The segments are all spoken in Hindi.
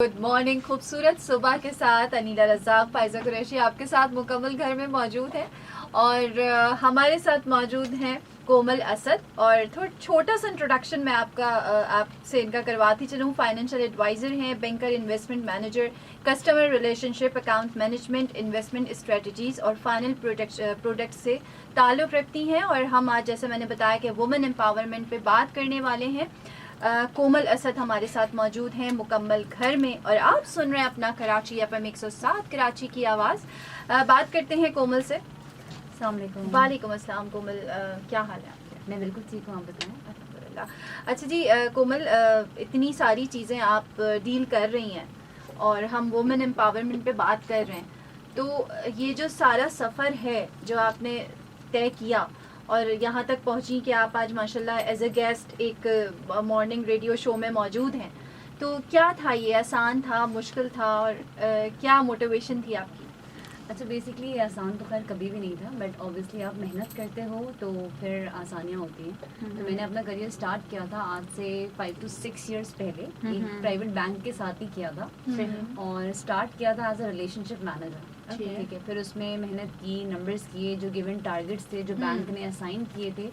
Good morning. खूबसूरत सुबह के साथ अनीला रज़ाक, फायजा कुरैशी आपके साथ मुकम्मल घर में मौजूद है और हमारे साथ मौजूद हैं कोमल असद। और थोड़ा छोटा सा इंट्रोडक्शन मैं आपसे इनका करवाती चलूँ। फाइनेंशियल एडवाइज़र हैं, banker, investment manager, customer relationship, account management, investment strategies और फाइनल प्रोडक्ट से ताल्लुक़ रखती हैं। और हम आज, जैसे मैंने बताया, कि वुमेन एम्पावरमेंट पे बात करने वाले हैं। कोमल असद हमारे साथ मौजूद हैं मुकम्मल घर में और आप सुन रहे हैं अपना कराची FM 107 कराची की आवाज़। बात करते हैं कोमल से। अस्सलाम वालेकुम। वालेकुम अस्सलाम। कोमल, क्या हाल है आपके? मैं बिल्कुल ठीक हूँ, आप बताएं। अल्हम्दुलिल्लाह। अच्छा जी, कोमल, इतनी सारी चीज़ें आप डील कर रही हैं और हम वुमेन एम्पावरमेंट पे बात कर रहे हैं, तो ये जो सारा सफ़र है जो आपने तय किया और यहाँ तक पहुँची कि आप आज माशाल्लाह एज ए गेस्ट एक मॉर्निंग रेडियो शो में मौजूद हैं, तो क्या था ये? आसान था, मुश्किल था, और क्या मोटिवेशन थी आपकी? अच्छा, बेसिकली आसान तो खैर कभी भी नहीं था, बट ऑब्वियसली आप मेहनत करते हो तो फिर आसानियाँ होती हैं। तो मैंने अपना करियर स्टार्ट किया था आज से 5 to 6 years पहले, एक प्राइवेट बैंक के साथ ही किया था और स्टार्ट किया था एज अ रिलेशनशिप मैनेजर। ठीक है, फिर उसमें मेहनत की, नंबर्स किए, जो गिवन टारगेट्स थे जो बैंक ने असाइन किए थे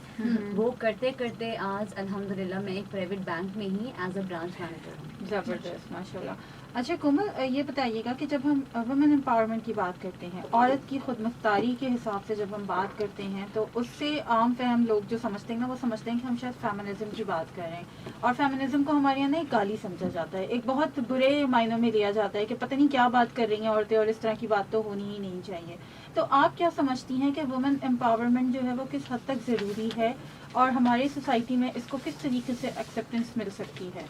वो करते करते आज अल्हम्दुलिल्लाह मैं एक प्राइवेट बैंक में ही एज अ ब्रांच मैनेजर हूँ। ज़बरदस्त, माशाल्लाह। अच्छा कोमल, ये बताइएगा कि जब हम वुमेन एम्पावरमेंट की बात करते हैं, औरत की खुद मुख्तारी के हिसाब से जब हम बात करते हैं, तो उससे आम फहम लोग जो समझते हैं ना, वो समझते हैं कि हम शायद फेमिनिज्म की बात कर रहे हैं। और फेमिनिज्म को हमारे यहाँ ना एक गाली समझा जाता है, एक बहुत बुरे मायनों में लिया जाता है कि पता नहीं क्या बात कर रही हैं औरतें, और इस तरह की बात तो होनी ही नहीं चाहिए। तो आप क्या समझती हैं कि वुमेन एम्पावरमेंट जो है वो किस हद तक ज़रूरी है और हमारी सोसाइटी में इसको किस तरीके से एक्सेप्टेंस मिल सकती है?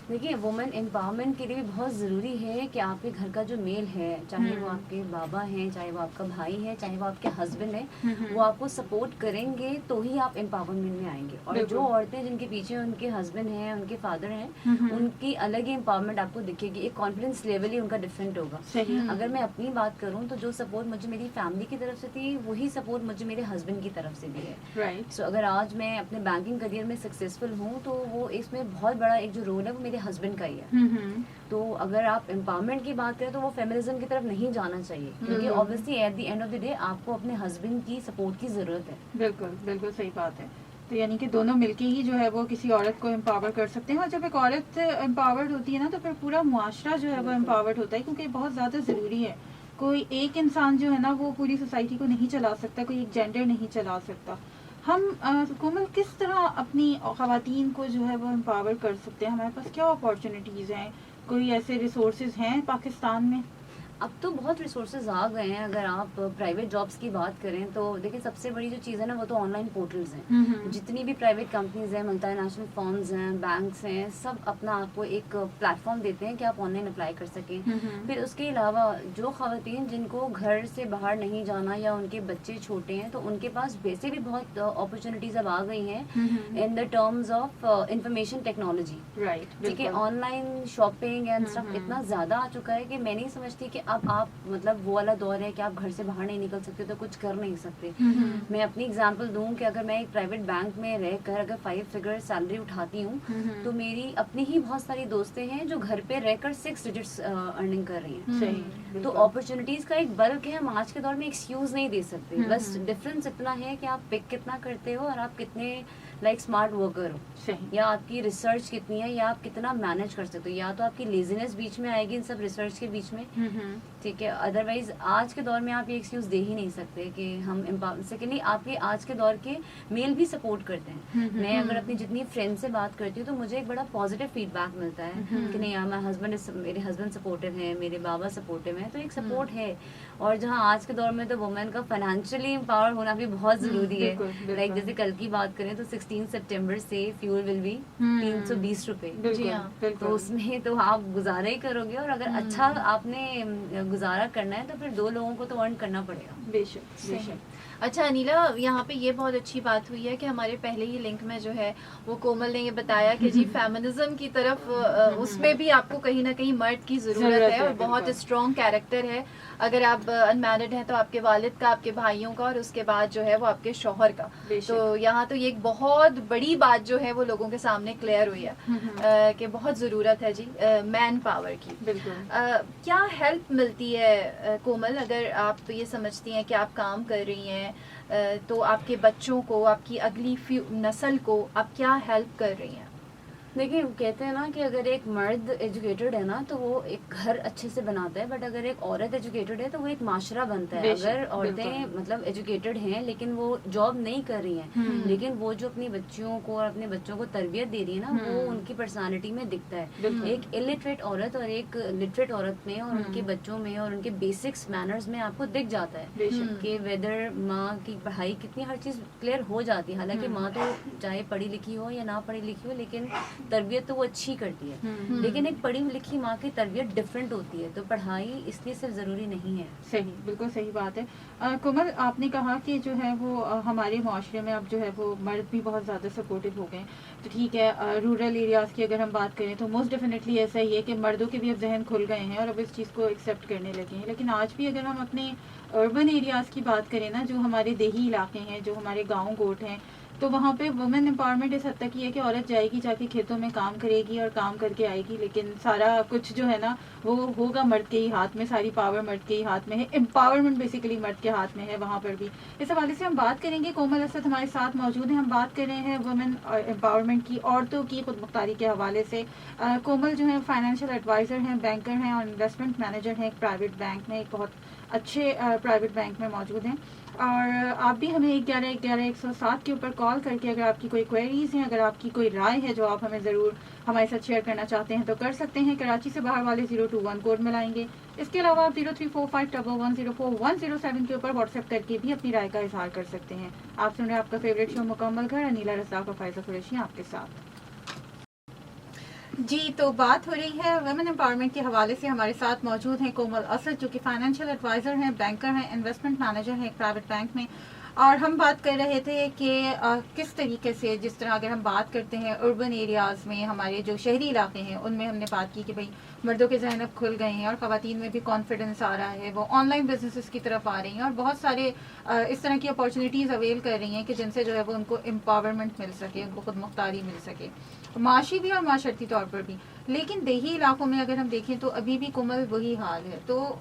देखिए, वुमेन एम्पावरमेंट के लिए भी बहुत ज़रूरी है कि आपके घर का जो मेल है, चाहे वो आपके बाबा हैं, चाहे वो आपका भाई है, चाहे वो आपके हस्बैंड है, वो आपको सपोर्ट करेंगे तो ही आप एम्पावरमेंट में आएंगे। और जो औरतें जिनके पीछे उनके हस्बैंड हैं, उनके फादर हैं, उनकी अलग ही एम्पावरमेंट आपको दिखेगी। एक कॉन्फिडेंस लेवल ही उनका डिफरेंट होगा। अगर मैं अपनी बात करूँ तो जो सपोर्ट मुझे मेरी फैमिली की तरफ से थी, वही सपोर्ट मुझे मेरे हस्बैंड की तरफ से भी है। सो अगर आज मैं अपने बैंकिंग करियर में सक्सेसफुल हूँ तो वो इसमें बहुत बड़ा एक जो रोल है वो मेरे हस्बैंड का ही है। तो अगर आप एम्पावरमेंट की बात करें तो वो फेमिनिज्म की तरफ नहीं जाना चाहिए, क्योंकि obviously at the end of the day आपको अपने हस्बैंड की सपोर्ट की जरूरत है। बिल्कुल बिल्कुल सही बात है। तो यानी कि दोनों मिलके ही जो है वो किसी औरत को एम्पावर कर सकते हैं, और जब एक औरत एम्पावर्ड होती है ना, तो फिर पूरा मुआशरा जो है वो एम्पावर्ड होता है, क्योंकि बहुत ज़्यादा ज़रूरी है। कोई एक इंसान जो है ना वो पूरी सोसाइटी को नहीं चला सकता, कोई एक जेंडर नहीं चला सकता। हम कोमल किस तरह अपनी ख़वातीन को जो है वो एम्पावर कर सकते हैं? हमारे पास क्या अपॉर्चुनिटीज़ हैं? कोई ऐसे रिसोर्सेज हैं पाकिस्तान में? अब तो बहुत रिसोर्सेज आ गए हैं। अगर आप प्राइवेट जॉब्स की बात करें तो देखिए, सबसे बड़ी जो चीज़ है ना वो तो ऑनलाइन पोर्टल्स हैं। जितनी भी प्राइवेट कंपनीज हैं, मल्टीनेशनल फर्म्स हैं, बैंक्स हैं, सब अपना आपको एक प्लेटफॉर्म देते हैं कि आप ऑनलाइन अप्लाई कर सकें। फिर उसके अलावा जो खवातीन जिनको घर से बाहर नहीं जाना या उनके बच्चे छोटे हैं, तो उनके पास वैसे भी बहुत अपॉर्चुनिटीज अब आ गई हैं in the terms of information technology. ठीक है, ऑनलाइन शॉपिंग एंड स्टफ इतना ज़्यादा आ चुका है कि मैं नहीं समझती कि अब आप मतलब वो वाला दौर है कि आप घर से बाहर नहीं निकल सकते तो कुछ कर नहीं सकते। मैं अपनी एग्जांपल दूं कि अगर मैं एक प्राइवेट बैंक में रहकर अगर 5 फिगर सैलरी उठाती हूँ, तो मेरी अपनी ही बहुत सारी दोस्तें हैं जो घर पे रहकर 6 डिजिट्स अर्निंग कर रही हैं। तो अपॉर्चुनिटीज का एक बल्क है, हम आज के दौर में एक्सक्यूज नहीं दे सकते। बस डिफरेंस इतना है कि आप पिक कितना करते हो और आप कितने स्मार्ट वर्कर हो, या आपकी रिसर्च कितनी है, या आप कितना मैनेज कर सकते हो। या तो आपकी लेजीनेस बीच में आएगी इन सब रिसर्च के बीच में, ठीक है, अदरवाइज आज के दौर में आप ये एक्सक्यूज दे ही नहीं सकते कि हम सेकेंडली आपके आज के दौर के मेल भी सपोर्ट करते हैं। मैं अगर अपनी जितनी फ्रेंड से बात करती हूँ तो मुझे एक बड़ा पॉजिटिव फीडबैक मिलता है कि नहीं यार, मेरे हस्बैंड सपोर्टिव है, मेरे बाबा सपोर्टिव है, तो एक सपोर्ट है। और जहाँ आज के दौर में तो वुमेन का फाइनेंशियली एम्पावर होना भी बहुत जरूरी है। लाइक जैसे कल की बात करें तो 16 सितंबर से फ्यूल विल बी 320 रुपए। तो उसमें तो आप गुजारा ही करोगे, और अगर अच्छा आपने गुजारा करना है तो फिर 2 लोगों को तो अर्न करना पड़ेगा। बेशक बेशक। अच्छा अनीला, यहाँ पे ये बहुत अच्छी बात हुई है कि हमारे पहले ही लिंक में जो है वो कोमल ने ये बताया कि जी फेमिनिज्म की तरफ उसमें भी आपको कहीं ना कहीं मर्द की ज़रूरत है और बहुत स्ट्रॉन्ग कैरेक्टर है। अगर आप अनमैरिड हैं तो आपके वालिद का, आपके भाइयों का, और उसके बाद जो है वो आपके शौहर का। तो यहाँ तो ये एक बहुत बहुत बड़ी बात जो है वो लोगों के सामने क्लियर हुई है कि बहुत ज़रूरत है जी मैन पावर की। बिल्कुल। क्या हेल्प मिलती है कोमल, अगर आप तो ये समझती हैं कि आप काम कर रही हैं तो आपके बच्चों को, आपकी अगली नस्ल को आप क्या हेल्प कर रही हैं? देखिए, कहते हैं ना कि अगर एक मर्द एजुकेटेड है ना तो वो एक घर अच्छे से बनाता है, बट अगर एक औरत एजुकेटेड है तो वो एक माशरा बनता है। अगर औरतें मतलब एजुकेटेड हैं लेकिन वो जॉब नहीं कर रही हैं, लेकिन वो जो अपनी बच्चियों को और अपने बच्चों को तरबियत दे रही है ना, वो उनकी पर्सनालिटी में दिखता है। एक इलिटरेट औरत और एक लिटरेट औरत में और उनके बच्चों में और उनके बेसिक्स मैनर्स में आपको दिख जाता है कि वेदर माँ की पढ़ाई कितनी, हर चीज़ क्लियर हो जाती है। हालांकि माँ तो चाहे पढ़ी लिखी हो या ना पढ़ी लिखी हो, लेकिन तरबियत तो वो अच्छी करती है। लेकिन एक पढ़ी लिखी माँ की तरबियत डिफरेंट होती है, तो पढ़ाई इसलिए सिर्फ ज़रूरी नहीं है। सही, बिल्कुल सही बात है। कोमल, आपने कहा कि जो है वो हमारे माशरे में अब जो है वो मर्द भी बहुत ज़्यादा सपोर्टिव हो गए हैं, तो ठीक है। रूरल एरियाज़ की अगर हम बात करें तो मोस्ट डेफिनेटली ऐसा ही है कि मर्दों के भी अब जहन खुल गए हैं और अब इस चीज़ को एक्सेप्ट करने लगे हैं। लेकिन आज भी अगर हम अपने अर्बन एरियाज़ की बात करें ना, जो हमारे देही इलाके हैं, जो हमारे गाँव गोट हैं, तो वहाँ पे वुमेन एम्पावरमेंट इस हद तक ही है कि औरत जाएगी, जाके खेतों में काम करेगी और काम करके आएगी, लेकिन सारा कुछ जो है ना वो होगा मर्द के ही हाथ में, सारी पावर मर्द के ही हाथ में है। एम्पावरमेंट बेसिकली मर्द के हाथ में है वहाँ पर भी। इस हवाले से हम बात करेंगे। कोमल असद हमारे साथ मौजूद हैं। हम बात कर रहे हैं वुमेन एम्पावरमेंट की, औरतों की खुद मुख्तारी के हवाले से। कोमल जो है फाइनेंशियल एडवाइज़र हैं, बैंकर हैं और इन्वेस्टमेंट मैनेजर हैं एक प्राइवेट बैंक में, एक बहुत अच्छे प्राइवेट बैंक में मौजूद हैं। और आप भी हमें 1111-107 के ऊपर कॉल करके अगर आपकी कोई क्वेरीज हैं, अगर आपकी कोई राय है जो आप हमें ज़रूर हमारे साथ शेयर करना चाहते हैं तो कर सकते हैं। कराची से बाहर वाले 021 कोड में लाएंगे। इसके अलावा आप 03451104-107 के ऊपर व्हाट्सएप करके भी अपनी राय का इजहार कर सकते हैं। आप सुन रहे हैं आपका फेवरेट शो मुकम्मल घर, अनीला रज़ाक और फायज़ा कुरैशी आपके साथ। जी, तो बात हो रही है वुमेन एम्पावरमेंट के हवाले से। हमारे साथ मौजूद हैं कोमल असद, जो कि फाइनेंशियल एडवाइज़र हैं, बैंकर हैं, इन्वेस्टमेंट मैनेजर हैं एक प्राइवेट बैंक में। और हम बात कर रहे थे कि किस तरीके से, जिस तरह अगर हम बात करते हैं अर्बन एरियाज़ में, हमारे जो शहरी इलाके हैं उनमें हमने बात की कि भाई मर्दों के जहन अब खुल गए हैं और ख़वातीन में भी कॉन्फिडेंस आ रहा है, वो ऑनलाइन बिजनेसेस की तरफ आ रही हैं और बहुत सारे इस तरह की अपॉर्चुनिटीज़ अवेल कर रही हैं कि जिनसे जो है वो उनको एम्पावरमेंट मिल सके, उनको खुद मुख्तारी मिल सके, माशी भी और माशरती तौर पर भी। लेकिन देही इलाकों में अगर हम देखें तो अभी भी कोमल वही हाल है। तो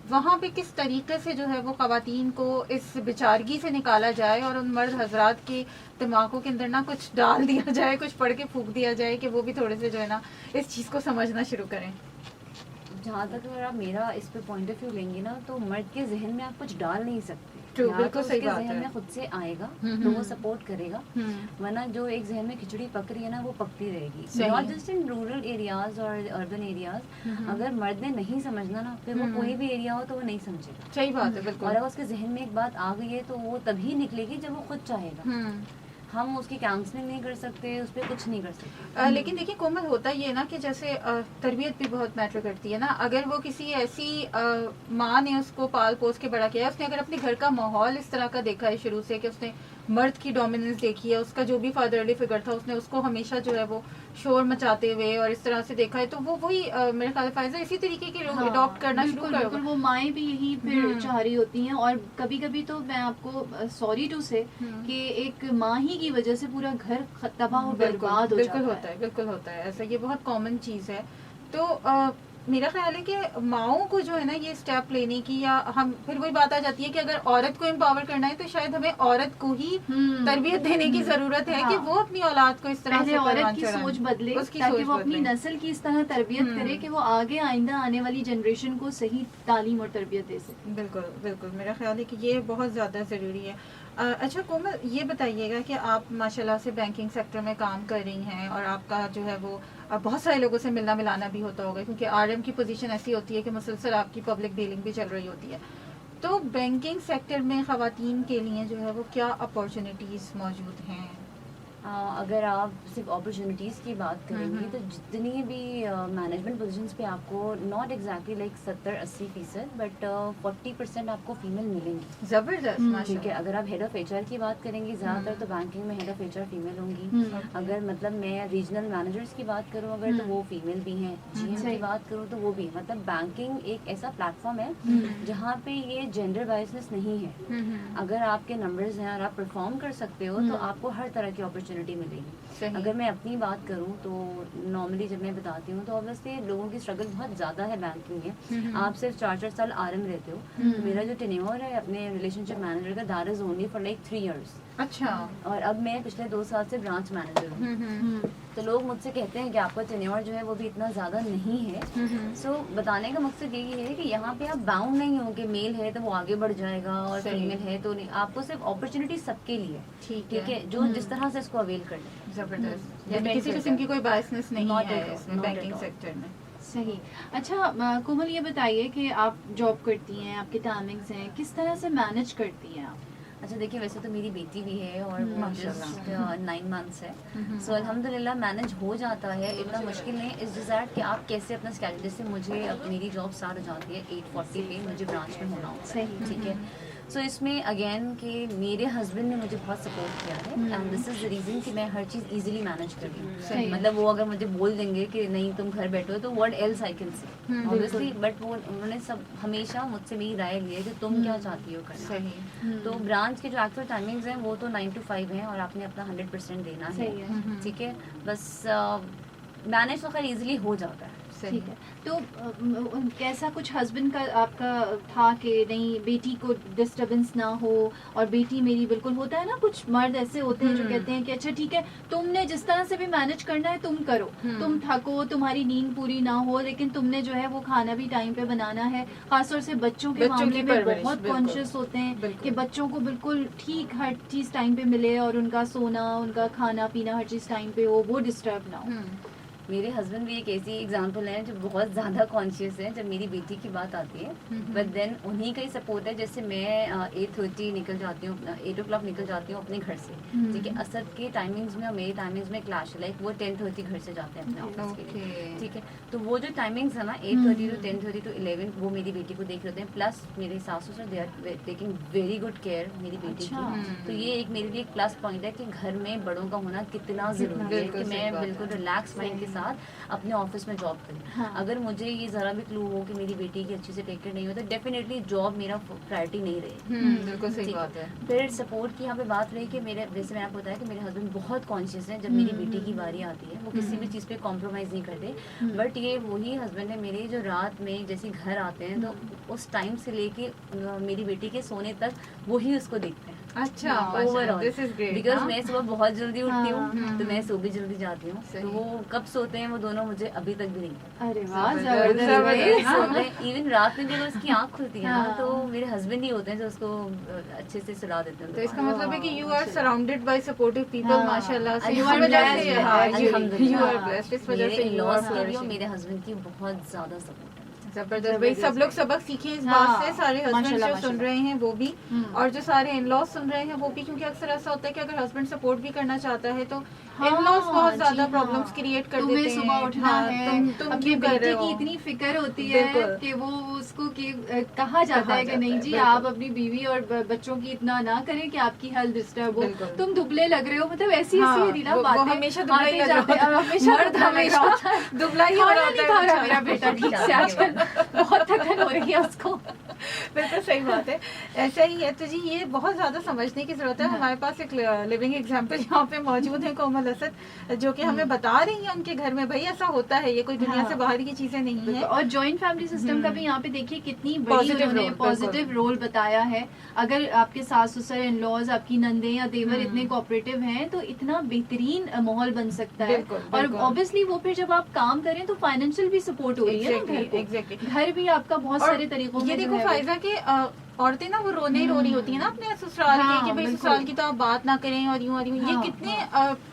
वहाँ पे किस तरीके से जो है वो ख़वातीन को इस बेचारगी से निकाला जाए और उन मर्द हजरात के दिमागों के अंदर ना कुछ डाल दिया जाए, कुछ पढ़ के फूंक दिया जाए कि वो भी थोड़े से जो है ना इस चीज़ को समझना शुरू करें। जहाँ तक अगर आप मेरा इस पे पॉइंट ऑफ व्यू लेंगे ना, तो मर्द के जहन में आप कुछ डाल नहीं सकते। True, या बिल्कुल तो सही उसके बात जहन है। में खुद से आएगा तो वो सपोर्ट करेगा, वरना जो एक जहन में खिचड़ी पक रही है ना वो पकती रहेगी। सही। Not just in rural areas और अर्बन एरियाज। अगर मर्द ने नहीं समझना ना, फिर वो कोई भी एरिया हो तो वो नहीं समझेगा। सही बात है, बिल्कुल। और अगर उसके जहन में एक बात आ गई है तो वो तभी निकलेगी जब वो खुद चाहेगा। हम उसकी काउंसलिंग नहीं कर सकते, उस पर कुछ नहीं कर सकते। लेकिन देखिए कोमल, होता ये ना कि जैसे तरबियत भी बहुत मैटर करती है ना। अगर वो किसी ऐसी माँ ने उसको पाल पोस के बड़ा किया है, उसने अगर अपने घर का माहौल इस तरह का देखा है शुरू से कि उसने मर्द की डोमिनेंस देखी है, उसका जो भी फादरली फिगर था उसने उसको हमेशा जो है वो शोर मचाते हुए और इस तरह से देखा है, तो वो वही मेरे ख्याल फायजा इसी तरीके के लोग अडॉप्ट करना शुरू बिल्कुल, करेगा। वो माएँ भी यही फिर चाह रही होती हैं। और कभी कभी तो मैं आपको सॉरी टू से कि एक माँ ही की वजह से पूरा घर तबाह और बर्बाद हो बिल्कुल जाता होता है, बिल्कुल होता है ऐसा। ये बहुत कॉमन चीज़ है। तो मेरा ख्याल है कि माओं को जो है ना ये स्टेप लेने की, या हम फिर वही बात आ जाती है कि अगर औरत को एम्पावर करना है तो शायद हमें औरत को ही तरबियत देने की जरूरत है कि वो अपनी औलाद को इस तरह पहले से औरत परवान की चढ़ाए, सोच बदले उसकी ताकि सोच वो अपनी बदले। नस्ल की इस तरह तरबियत करे कि वो आगे आइंदा आने वाली जनरेशन को सही तालीम और तरबियत दे सके। बिल्कुल बिल्कुल, मेरा ख्याल है कि ये बहुत ज़्यादा ज़रूरी है। अच्छा कोमल, ये बताइएगा कि आप माशाल्लाह से बैंकिंग सेक्टर में काम कर रही हैं और आपका जो है वो बहुत सारे लोगों से मिलना मिलाना भी होता होगा, क्योंकि आरएम की पोजीशन ऐसी होती है कि मुसलसल आपकी पब्लिक डीलिंग भी चल रही होती है। तो बैंकिंग सेक्टर में ख़वातीन के लिए जो है वो क्या अपॉर्चुनिटीज़ मौजूद हैं? अगर आप सिर्फ अपॉर्चुनिटीज़ की बात करेंगी तो जितनी भी मैनेजमेंट पोजीशंस पे आपको नॉट एग्जैक्टली लाइक 70-80% बट 40% आपको फीमेल मिलेंगी। ज़बरदस्त, ठीक है। माशाल्लाह। अगर आप हेड ऑफ एचआर की बात करेंगी, ज़्यादातर तो बैंकिंग में हेड ऑफ एचआर फीमेल होंगी। अगर मतलब मैं रीजनल मैनेजर्स की बात करूँ अगर, तो वो फीमेल भी हैं। जीएम की बात करूँ तो वो भी। मतलब बैंकिंग एक ऐसा प्लेटफॉर्म है जहाँ पे ये जेंडर बायसनेस नहीं है। अगर आपके नंबर्स हैं और आप परफॉर्म कर सकते हो तो आपको हर तरह की अपॉर्चुनिटी अपॉर्चुनिटी मिलेगी। सही। अगर मैं अपनी बात करूं तो नॉर्मली जब मैं बताती हूँ तो ऑब्वियसली लोगों की स्ट्रगल बहुत ज़्यादा है बैंकिंग में। आप सिर्फ 4 साल RM रहते हो, तो मेरा जो टेन्योर है अपने रिलेशनशिप मैनेजर का that is only for like 3 years। अच्छा। और अब मैं पिछले 2 साल से ब्रांच मैनेजर हूँ। तो लोग मुझसे कहते हैं कि आपका टेन्योर जो है वो भी इतना ज़्यादा नहीं है। सो बताने का मकसद यही है कि यहाँ पे आप बाउंड नहीं हो कि मेल है तो वो आगे बढ़ जाएगा और सही। फीमेल है तो नहीं। आपको सिर्फ अपॉर्चुनिटी सबके लिए, ठीक ठीक है, जो जिस तरह से इसको अवेल कर ले। जबरदस्त। यानी किसी किस्म की कोई बायसनेस नहीं Not है at all, इसमें not banking at all। Sector में। सही। अच्छा कोमल, ये बताइए कि आप जॉब करती हैं, आपके टाइमिंग्स हैं, किस तरह से मैनेज करती हैं आप? अच्छा देखिए, वैसे तो मेरी बेटी भी है और वो माशाल्लाह। जस्ट 9 months है। सो अल्हम्दुलिल्लाह मैनेज हो जाता है, इतना मुश्किल नहीं। इस डिज़ायर्ड कि आप कैसे अपना स्केड्यूल, जैसे मुझे अब मेरी जॉब स्टार्ट हो जाती है 8:40 पे, मुझे ब्रांच में होना होता है, सही। ठीक है। सो इसमें अगेन कि मेरे हस्बैंड ने मुझे बहुत सपोर्ट किया है and this is the reason कि मैं हर चीज़ इजीली मैनेज कर रही सही। हूँ। मतलब वो अगर मुझे बोल देंगे कि नहीं तुम घर बैठो तो what else I can say obviously, but वो उन्होंने सब हमेशा मुझसे मेरी राय ली है कि तुम क्या चाहती हो करना। सही। तो ब्रांच के जो एक्चुअल टाइमिंग्स हैं वो तो 9 to 5 हैं और आपने अपना 100% देना है, सही है। ठीक है। बस मैनेज तो खैर इजीली हो जाता है। सही ठीक है। तो कैसा कुछ हस्बैंड का आपका था कि नहीं बेटी को डिस्टरबेंस ना हो, और बेटी मेरी बिल्कुल, होता है ना कुछ मर्द ऐसे होते हैं जो कहते हैं कि अच्छा ठीक है तुमने जिस तरह से भी मैनेज करना है तुम करो, तुम थको, तुम्हारी नींद पूरी ना हो, लेकिन तुमने जो है वो खाना भी टाइम पे बनाना है। खासतौर से बच्चों के बच्चों मामले की में परवरिश, बहुत बिल्कुल। कॉन्शियस होते हैं बिल्कुल। कि बच्चों को बिल्कुल ठीक हर चीज टाइम पे मिले और उनका सोना, उनका खाना पीना हर चीज टाइम पे हो, वो डिस्टर्ब ना हो। मेरे हस्बैंड भी एक ऐसी एग्जांपल है जो बहुत ज़्यादा कॉन्शियस है जब मेरी बेटी की बात आती है। बट देन उन्हीं का ही सपोर्ट है। जैसे मैं 8:30 निकल जाती हूँ, 8 o'clock निकल जाती हूँ अपने घर से, ठीक है। असद के टाइमिंग्स में और मेरे टाइमिंग्स में क्लैश है, लाइक वो 10:30 घर से जाते हैं अपने ऑफिस के लिए, ठीक है। तो वो जो टाइमिंग्स है ना 8:30 to 10:30 to 11, वो मेरी बेटी को देख रहे होते हैं। प्लस मेरे सासू ससुर they are taking very good care मेरी बेटी की। तो ये एक मेरे लिए एक प्लस पॉइंट है कि घर में बड़ों का होना कितना ज़रूरी है बिल्कुल कि सही मैं बात है। बिल्कुल रिलैक्स माइंड के साथ अपने ऑफिस में जॉब करें। हाँ। अगर मुझे ये जरा भी क्लू हो कि मेरी बेटी की अच्छे से टेक केयर नहीं हो तो डेफिनेटली जॉब मेरा प्रायोरिटी नहीं रहेगी। बिल्कुल सही ठीक बात है। फिर सपोर्ट की यहाँ पे बात रही कि मेरे, जैसे मैंने आपको बताया कि मेरे हस्बैंड बहुत कॉन्शियस हैं। जब मेरी बेटी की बारी आती है वो किसी भी चीज़ पे कॉम्प्रोमाइज़ नहीं करते। बट ये वही हस्बैंड है मेरे जो रात में जैसे घर आते हैं तो उस टाइम से लेके मेरी बेटी के सोने तक वही उसको देखते हैं। अच्छा, overall this is great. Because मैं सुबह बहुत जल्दी उठती हाँ, हूँ तो मैं सो भी जल्दी जाती हूँ। सही। तो वो कब सोते हैं वो दोनों मुझे अभी तक भी नहीं पता। अरे वाह, जबरदस्त, जबरदस्त। जबरदस्त। इवन रात में जब उसकी आँख खुलती है ना हाँ। तो मेरे हस्बैंड ही होते हैं जो उसको अच्छे से सुला देते हैं। तो इसका मतलब है कि you are surrounded by supportive people, हाँ। माशाल्लाह से। You इस are वजह blessed, से अल्हम्दुलिल्लाह। you are blessed, इस वजह मेरे से you are in-laws की भी और flourishing। मेरे हस्बैंड की बहुत ज्यादा सपोर्ट है। जबरदस्त भाई, सब लोग सबक सीखें इस हाँ, बात से। सारे हस्बैंड माशाल्लाह, जो सुन माशाल्लाह। रहे हैं वो भी, और जो सारे इन लॉज सुन रहे हैं वो भी, क्योंकि अक्सर ऐसा होता है कि अगर हस्बैंड सपोर्ट भी करना चाहता है तो हाँ, इन लॉज बहुत जी ज्यादा हाँ। प्रॉब्लम्स क्रिएट कर तुम्हें देते हैं। सुबह उठना हाँ, है, तुम अपने क्यों कर बेटे रहे की हो? इतनी फिक्र होती है बिल्कुल। कि वो उसको कि कहा जाता है कि जाता नहीं है, जी बिल्कुल। आप अपनी बीवी और बच्चों की इतना ना करें कि आपकी हेल्थ डिस्टर्ब हो, बिल्कुल। तुम दुबले लग रहे हो, मतलब ऐसी हाँ, ऐसी रीला वो बातें हमेशा दुबला ही आते लग रहा जाते- होता है। हमेशा मर्द दुबला लग रहा हमेशा होता है। दुबला ही हो खाना रहा नहीं होता खा रहा है मेरा बेटा ठीक से बेचारा। आजकल, बहुत थकन हो रही है उसको। बिल्कुल सही बात है, ऐसा ही है। तो जी ये बहुत ज्यादा समझने की जरूरत है। हाँ। हमारे पास एक लिविंग एग्जांपल यहाँ पे मौजूद है, कोमल असद, जो कि हमें बता रही है उनके घर में भाई ऐसा होता है, ये कोई दुनिया हाँ। से बाहर की चीजें नहीं है। और जॉइंट फैमिली सिस्टम का भी यहाँ पे देखिए कितनी बड़ी Positive उन्होंने role, पॉजिटिव बिल्कुल। रोल बताया है। अगर आपके सास ससुर इन लॉज, आपकी नंदे या देवर इतने कोऑपरेटिव हैं तो इतना बेहतरीन माहौल बन सकता है। बिल्कुल, और बिल्कुल। ऑब्वियसली वो फिर जब आप काम करें तो फाइनेंशियल भी सपोर्ट हो रही है ना घर को। एग्जैक्टली। घर भी आपका बहुत और सारे तरीकों में ये जो देखो है वो- फायदा कि औरतें ना वो रोने ही रो रही होती है ना अपने ससुराल हाँ, के कि भाई बिल्कुल। ससुराल की तो आप बात ना करें और यूं और यूं। ये हाँ, कितने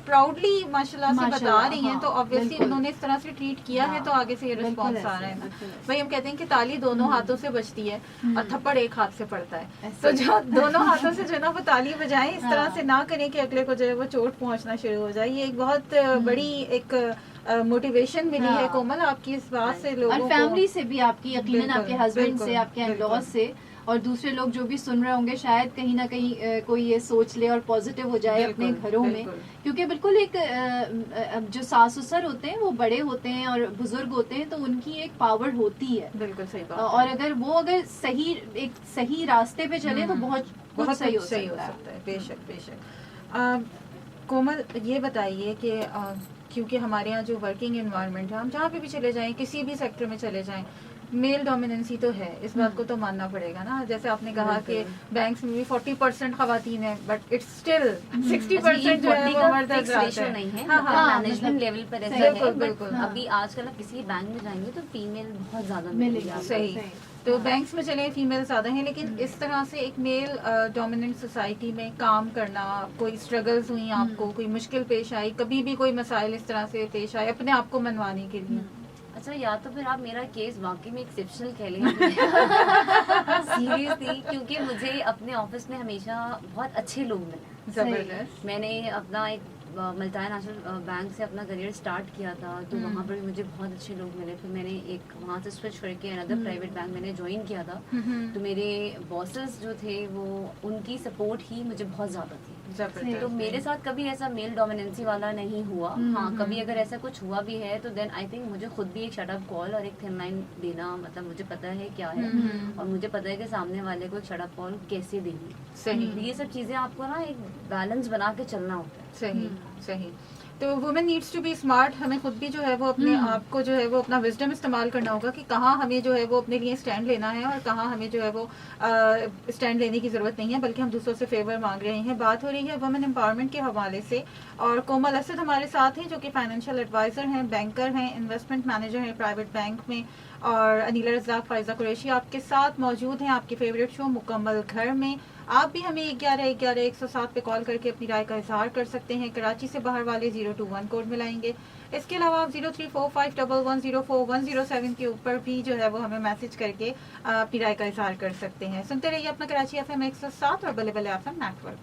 प्राउडली माशाल्लाह से बता माशाल्लाह, रही हैं। हाँ, तो ऑब्वियसली बिल्कुल। उन्होंने इस तरह से ट्रीट किया है हाँ, तो आगे से ये बिल्कुल रिस्पॉन्स ऐसे, आ रहा है ना। बिल्कुल ऐसे। भाई हम कहते हैं कि ताली दोनों हाथों से बजती है और थप्पड़ एक हाथ से पड़ता है। ऐसे। तो जो दोनों हाथों से जो है ना वो ताली बजाएं, इस तरह हाँ। से ना करें कि अगले को जो है वो चोट पहुंचना शुरू हो जाए। ये एक बहुत बड़ी एक मोटिवेशन मिली है हाँ। कोमल आपकी इस बात से लोगों और को। फैमिली से भी आपकी, यकीनन बिल्कुल, आपके हस्बैंड से, बिल्कुल, आपके इन बिल्कुल। से, और दूसरे लोग जो भी सुन रहे होंगे शायद कहीं ना कहीं कोई ये सोच ले और पॉजिटिव हो जाए अपने बिल्कुल, घरों में। बिल्कुल। क्योंकि बिल्कुल एक जो सास ससुर होते हैं वो बड़े होते हैं और बुजुर्ग होते हैं तो उनकी एक पावर होती है। बिल्कुल सही बात और है। अगर वो अगर एक सही रास्ते पे चले तो बहुत कुछ बहुत सही हो सही हो सकता है। सकता है, बेशक बेशक। कोमल ये बताइए कि क्योंकि हमारे यहाँ जो वर्किंग एनवायरनमेंट है, हम जहाँ पे भी चले जाएं, किसी भी सेक्टर में चले जाएं, मेल डोमिनेंसी तो है, इस बात को तो मानना पड़ेगा ना। जैसे आपने कहा कि बैंक्स में भी 40% खवातीन है, बट इट्स स्टिल 60% जो है वो मर्द हज़रात है। नहीं है, हाँ, हाँ, मैनेजमेंट लेवल पर ऐसा बिल्कुल, है, बिल्कुल, बट हाँ। अभी आजकल आप किसी बैंक में जाएंगे तो फीमेल बहुत ज्यादा मिलेगी। मिलेगी आपको। सही। तो बैंक्स में चले फीमेल ज़्यादा हैं, लेकिन इस तरह से एक मेल डोमिनेंट सोसाइटी में काम करना, कोई स्ट्रगल्स हुई आपको, कोई मुश्किल पेश आई, कभी भी कोई मसाइल इस तरह से पेश आए अपने आप को मनवाने के लिए? अच्छा, या तो फिर आप मेरा केस वाकई में एक्सेप्शनल कह लेंगे सीरियसली, क्योंकि मुझे अपने ऑफिस में हमेशा बहुत अच्छे लोग मिले। जबरदस्त। मैंने अपना एक मल्टीनेशनल बैंक से अपना करियर स्टार्ट किया था, तो वहाँ पर भी मुझे बहुत अच्छे लोग मिले। फिर मैंने एक वहाँ से स्विच करके अनदर प्राइवेट बैंक मैंने ज्वाइन किया था, तो मेरे बॉसेस जो थे वो उनकी सपोर्ट ही मुझे बहुत ज़्यादा थी। जबरदस्त। तो मेरे साथ कभी ऐसा मेल डोमिनेंसी वाला नहीं हुआ। हाँ, कभी अगर ऐसा कुछ हुआ भी है तो देन आई थिंक मुझे खुद भी एक शटअप कॉल और एक थिन लाइन देना, मतलब मुझे पता है क्या है और मुझे पता है कि सामने वाले को एक शटअप कॉल कैसे देनी। सही। ये सब चीज़ें आपको ना एक बैलेंस बना के चलना होता है। सही सही। तो women needs to be smart. हमें खुद भी जो है वो अपने आप को जो है वो अपना विजडम इस्तेमाल करना होगा कि कहाँ हमें जो है वो अपने लिए स्टैंड लेना है और कहाँ हमें जो है वो स्टैंड लेने की ज़रूरत नहीं है, बल्कि हम दूसरों से फेवर मांग रहे हैं। बात हो रही है वुमेन एम्पावरमेंट के हवाले से, और कोमल असद हमारे साथ हैं जो कि फाइनेंशियल एडवाइज़र हैं, बैंकर हैं, इन्वेस्टमेंट मैनेजर हैं प्राइवेट बैंक में, और अनीला रज़ाक, फ़ाइज़ा कुरैशी आपके साथ मौजूद हैं आपके फेवरेट शो मुकम्मल घर में। आप भी हमें 1111-107 पे कॉल करके अपनी राय का इजहार कर सकते हैं। कराची से बाहर वाले 021 कोड मिलाएंगे। इसके अलावा आप 03451104-107 के ऊपर भी जो है वो हमें मैसेज करके अपनी राय का इजहार कर सकते हैं। सुनते रहिए अपना कराची FM 107 और बल्ले बल्ले FM नेटवर्क।